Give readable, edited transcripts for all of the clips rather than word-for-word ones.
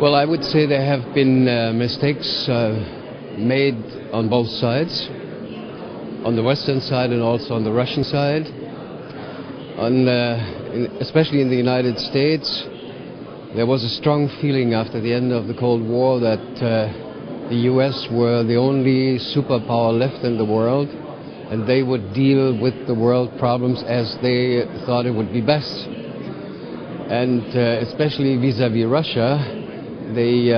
Well, I would say there have been mistakes made on both sides, on the Western side and also on the Russian side. Especially in the United States, there was a strong feeling after the end of the Cold War that the US were the only superpower left in the world, and they would deal with the world problems as they thought it would be best. And especially vis-à-vis Russia, they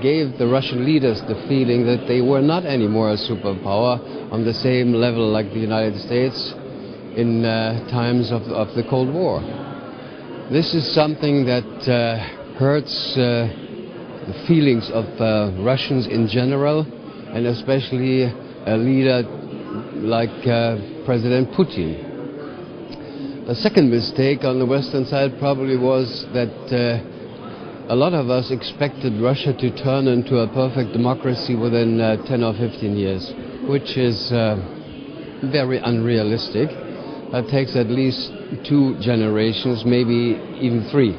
gave the Russian leaders the feeling that they were not anymore a superpower on the same level like the United States in times of the Cold War. This is something that hurts the feelings of Russians in general, and especially a leader like President Putin. The second mistake on the Western side probably was that a lot of us expected Russia to turn into a perfect democracy within 10 or 15 years, which is very unrealistic. That takes at least 2 generations, maybe even 3,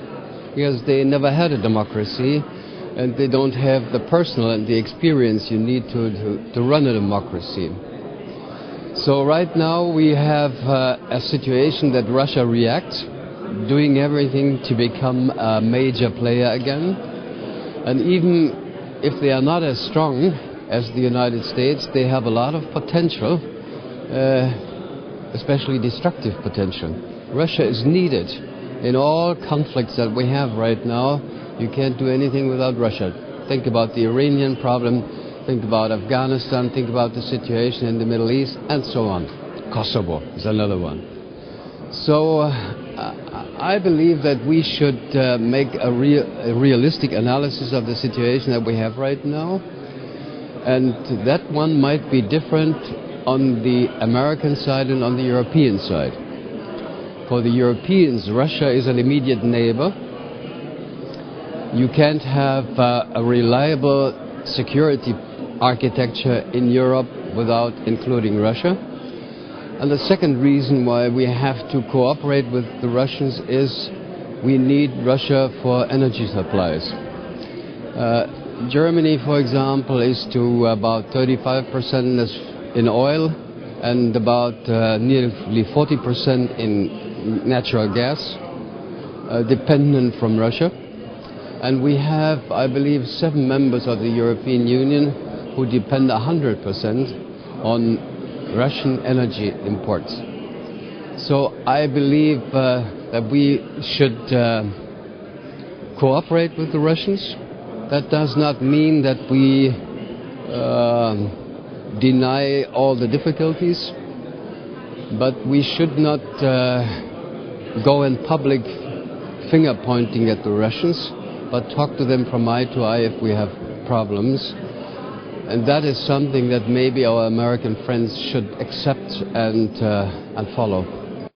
because they never had a democracy and they don't have the personal and the experience you need to run a democracy. So right now we have a situation that Russia reacts, doing everything to become a major player again. And even if they are not as strong as the United States, they have a lot of potential, especially destructive potential. Russia is needed in all conflicts that we have right now. You can't do anything without Russia. Think about the Iranian problem, think about Afghanistan, think about the situation in the Middle East, and so on. Kosovo is another one. So I believe that we should make a realistic analysis of the situation that we have right now, and that one might be different on the American side and on the European side. For the Europeans, Russia is an immediate neighbor. You can't have a reliable security architecture in Europe without including Russia. And the second reason why we have to cooperate with the Russians is we need Russia for energy supplies. Germany, for example, is to about 35% in oil and about nearly 40% in natural gas, dependent from Russia. And we have, I believe, 7 members of the European Union who depend 100% on Russian energy imports. So I believe that we should cooperate with the Russians. That does not mean that we deny all the difficulties, but we should not go in public finger pointing at the Russians, but talk to them from eye to eye if we have problems. And that is something that maybe our American friends should accept and follow.